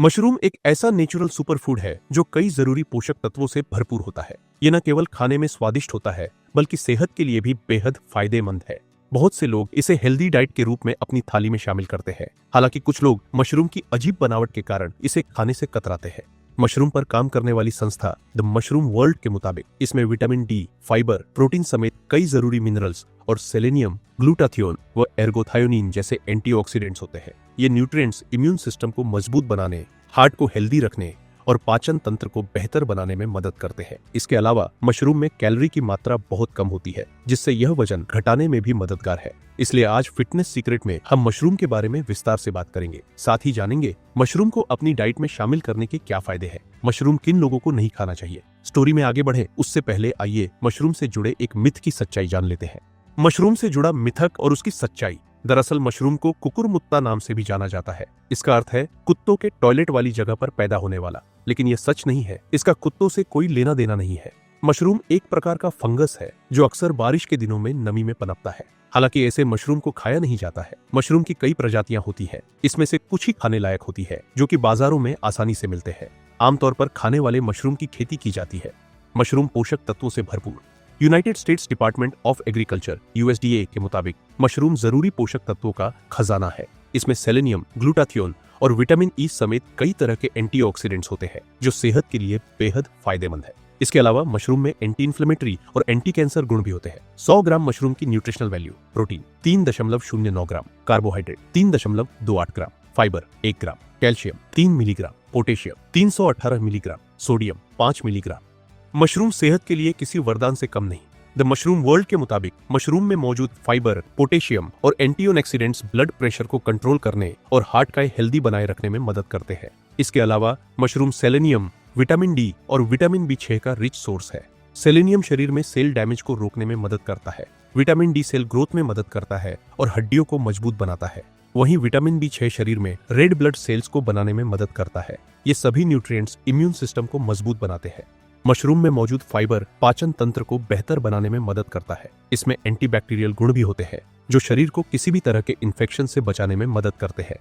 Mushroom एक ऐसा natural superfood है जो कई जरूरी पोषक तत्वों से भरपूर होता है। ये न केवल खाने में स्वादिष्ट होता है बल्कि सेहत के लिए भी बेहद फायदेमंद है। बहुत से लोग इसे हेल्दी डाइट के रूप में अपनी थाली में शामिल करते हैं। हालांकि कुछ लोग मशरूम की अजीब बनावट के कारण इसे खाने से कतराते हैं। मशरूम पर काम करने वाली संस्था द मशरूम वर्ल्ड के मुताबिक इसमें विटामिन डी, फाइबर, प्रोटीन समेत कई जरूरी मिनरल्स और सेलेनियम, ग्लूटाथियोन व एर्गोथायोनिन जैसे एंटीऑक्सीडेंट्स होते हैं। ये न्यूट्रिएंट्स इम्यून सिस्टम को मजबूत बनाने, हार्ट को हेल्दी रखने और पाचन तंत्र को बेहतर बनाने में मदद करते हैं। इसके अलावा मशरूम में कैलोरी की मात्रा बहुत कम होती है, जिससे यह वजन घटाने में भी मददगार है। इसलिए आज फिटनेस सीक्रेट में हम मशरूम के बारे में विस्तार से बात करेंगे। साथ ही जानेंगे मशरूम को अपनी डाइट में शामिल करने के क्या फायदे हैं, मशरूम किन लोगों को नहीं खाना चाहिए। स्टोरी में आगे बढ़े उससे पहले आइए मशरूम से जुड़े एक मिथ की सच्चाई जान लेते हैं। मशरूम से जुड़ा मिथक और उसकी सच्चाई। दरअसल मशरूम को कुकुरमुत्ता नाम से भी जाना जाता है। इसका अर्थ है कुत्तों के टॉयलेट वाली जगह पर पैदा होने वाला, लेकिन यह सच नहीं है। इसका कुत्तों से कोई लेना देना नहीं है। मशरूम एक प्रकार का फंगस है जो अक्सर बारिश के दिनों में नमी में पनपता है। हालांकि ऐसे मशरूम को खाया नहीं जाता है। मशरूम की कई प्रजातियां होती है। इसमें से कुछ ही खाने लायक होती है, जो कि बाजारों में आसानी से मिलते हैं। आमतौर पर खाने वाले मशरूम की खेती की जाती है। मशरूम पोषक तत्वों से भरपूर। United states department of agriculture (USDA) के मुताबिक मशरूम जरूरी पोषक तत्वों का खजाना है। इसमें सेलेनियम, ग्लूटाथियोन और विटामिन ई समेत कई तरह के एंटीऑक्सीडेंट्स होते हैं, जो सेहत के लिए बेहद फायदेमंद है। इसके अलावा मशरूम में एंटी इन्फ्लेमेटरी और एंटी कैंसर गुण भी होते हैं। 100 ग्राम मशरूम की nutritional value: protein 3.09 gram, carbohydrate 3.28 gram, fibre 1 gram, calcium 3 milligram, potassium 318 milligram, sodium 5 milligram. Mushroom सेहत के लिए किसी वरदान से कम नहीं। द मशरूम वर्ल्ड के मुताबिक मशरूम में मौजूद फाइबर, पोटेशियम और एंटीऑक्सीडेंट्स ब्लड प्रेशर को कंट्रोल करने और हार्ट का हेल्दी बनाए रखने में मदद करते हैं। इसके अलावा मशरूम सेलेनियम, विटामिन डी और विटामिन B6 का रिच सोर्स है। सेलेनियम शरीर में सेल डैमेज को रोकने में मदद करता है। विटामिन डी सेल ग्रोथ में मदद करता है और हड्डियों को मजबूत बनाता है। वहीं विटामिन B6 शरीर में रेड ब्लड सेल्स को बनाने में मदद करता है। ये सभी न्यूट्रिएंट्स इम्यून सिस्टम को मजबूत बनाते हैं। मशरूम में मौजूद फाइबर पाचन तंत्र को बेहतर बनाने में मदद करता है। इसमें एंटीबैक्टीरियल गुण भी होते हैं, जो शरीर को किसी भी तरह के इन्फेक्शन से बचाने में मदद करते हैं।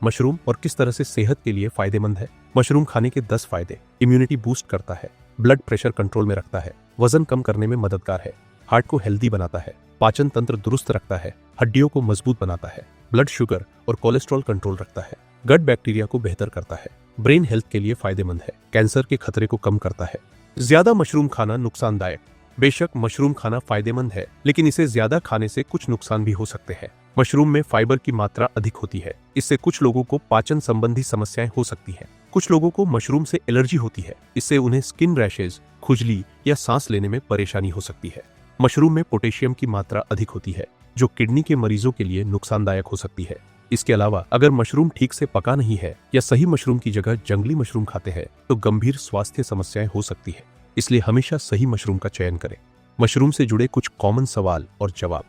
मशरूम और किस तरह से सेहत के लिए फायदेमंद है। मशरूम खाने के 10 फायदे: इम्यूनिटी बूस्ट करता है, ब्लड प्रेशर कंट्रोल में रखता है, वजन कम करने में मददगार है, हार्ट को हेल्दी बनाता है, पाचन तंत्र दुरुस्त रखता है, हड्डियों को मजबूत बनाता है, ब्लड शुगर और कोलेस्ट्रॉल कंट्रोल रखता है, गट बैक्टीरिया को बेहतर करता है, ब्रेन हेल्थ के लिए फायदेमंद है, कैंसर के खतरे को कम करता है। ज्यादा मशरूम खाना नुकसानदायक। बेशक मशरूम खाना फायदेमंद है, लेकिन इसे ज्यादा खाने से कुछ नुकसान भी हो सकते हैं। मशरूम में फाइबर की मात्रा अधिक होती है। इससे कुछ लोगों को पाचन संबंधी समस्याएं हो सकती हैं। कुछ लोगों को मशरूम से एलर्जी होती है। इससे उन्हें स्किन रैशेज, खुजली या सांस लेने में परेशानी हो सकती है। मशरूम में पोटेशियम की मात्रा अधिक होती है, जो किडनी के मरीजों के लिए नुकसानदायक हो सकती है। इसके अलावा अगर मशरूम ठीक से पका नहीं है या सही मशरूम की जगह जंगली मशरूम खाते हैं तो गंभीर स्वास्थ्य समस्याएं हो सकती है। इसलिए हमेशा सही मशरूम का चयन करें। मशरूम से जुड़े कुछ कॉमन सवाल और जवाब।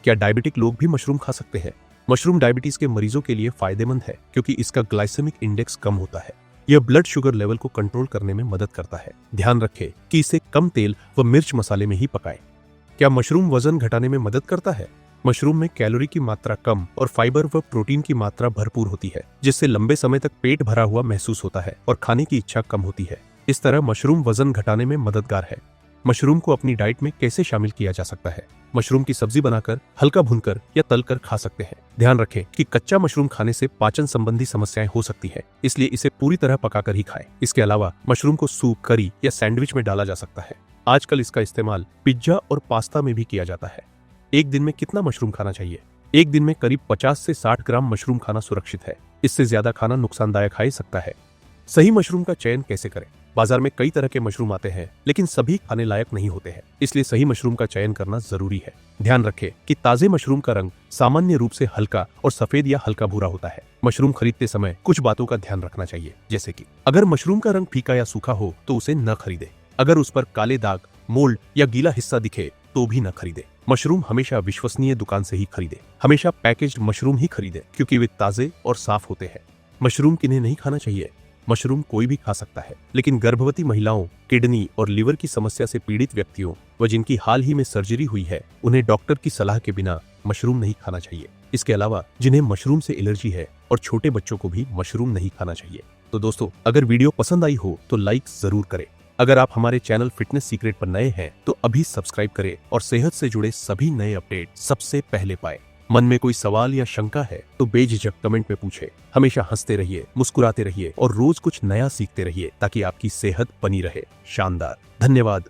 क्या डायबिटिक लोग भी मशरूम खा सकते हैं? मशरूम डायबिटीज के मरीजों के लिए फायदेमंद है, क्योंकि इसका ग्लाइसेमिक इंडेक्स कम होता है। यह ब्लड शुगर लेवल को कंट्रोल करने में मदद करता है। ध्यान रखें कि इसे कम तेल व मिर्च मसाले में ही पकाएं। क्या मशरूम वजन घटाने में मदद करता है? मशरूम में कैलोरी की मात्रा कम और फाइबर व प्रोटीन की मात्रा भरपूर होती है, जिससे लंबे समय तक पेट भरा हुआ महसूस होता है और खाने की इच्छा कम होती है। इस तरह मशरूम वजन घटाने में मददगार है। मशरूम को अपनी डाइट में कैसे शामिल किया जा सकता है? मशरूम की सब्जी बनाकर, हल्का भूनकर या तलकर खा सकते हैं। ध्यान रखें कि कच्चा मशरूम खाने से पाचन संबंधी समस्याएं हो सकती है, इसलिए इसे पूरी तरह पकाकर ही खाएं। इसके अलावा मशरूम को सूप, करी या सैंडविच में डाला जा सकता है। आजकल इसका इस्तेमाल पिज्जा और पास्ता में भी किया जाता है। एक दिन में कितना मशरूम खाना चाहिए? एक दिन में करीब 50 से 60 ग्राम मशरूम खाना सुरक्षित है। इससे ज्यादा खाना नुकसानदायक हो सकता है। सही मशरूम का चयन कैसे करें? बाजार में कई तरह के मशरूम आते हैं, लेकिन सभी खाने लायक नहीं होते हैं। इसलिए सही मशरूम का चयन करना जरूरी है। ध्यान रखें कि ताजे मशरूम का रंग सामान्य रूप से हल्का और सफेद या हल्का भूरा होता है। मशरूम खरीदते समय कुछ बातों का ध्यान रखना चाहिए, जैसे कि अगर मशरूम का रंग फीका या सूखा हो तो उसे न खरीदे। अगर उस पर काले दाग, मोल्ड या गीला हिस्सा दिखे तो भी न खरीदे। मशरूम हमेशा विश्वसनीय दुकान से ही खरीदे। हमेशा पैकेज्ड मशरूम ही खरीदे, क्योंकि वे ताजे और साफ होते हैं। मशरूम किन्हें नहीं खाना चाहिए? मशरूम कोई भी खा सकता है, लेकिन गर्भवती महिलाओं, किडनी और लीवर की समस्या से पीड़ित व्यक्तियों व जिनकी हाल ही में सर्जरी हुई है, उन्हें डॉक्टर की सलाह के बिना मशरूम नहीं खाना चाहिए। इसके अलावा जिन्हें मशरूम से एलर्जी है और छोटे बच्चों को भी मशरूम नहीं खाना चाहिए। तो दोस्तों, अगर वीडियो पसंद आई हो तो लाइक जरूर करें। अगर आप हमारे चैनल फिटनेस सीक्रेट पर नए हैं तो अभी सब्सक्राइब करें और सेहत से जुड़े सभी नए अपडेट सबसे पहले पाएं। मन में कोई सवाल या शंका है तो बेझिझक कमेंट में पूछें। हमेशा हंसते रहिए, मुस्कुराते रहिए और रोज कुछ नया सीखते रहिए ताकि आपकी सेहत बनी रहे। शानदार। धन्यवाद।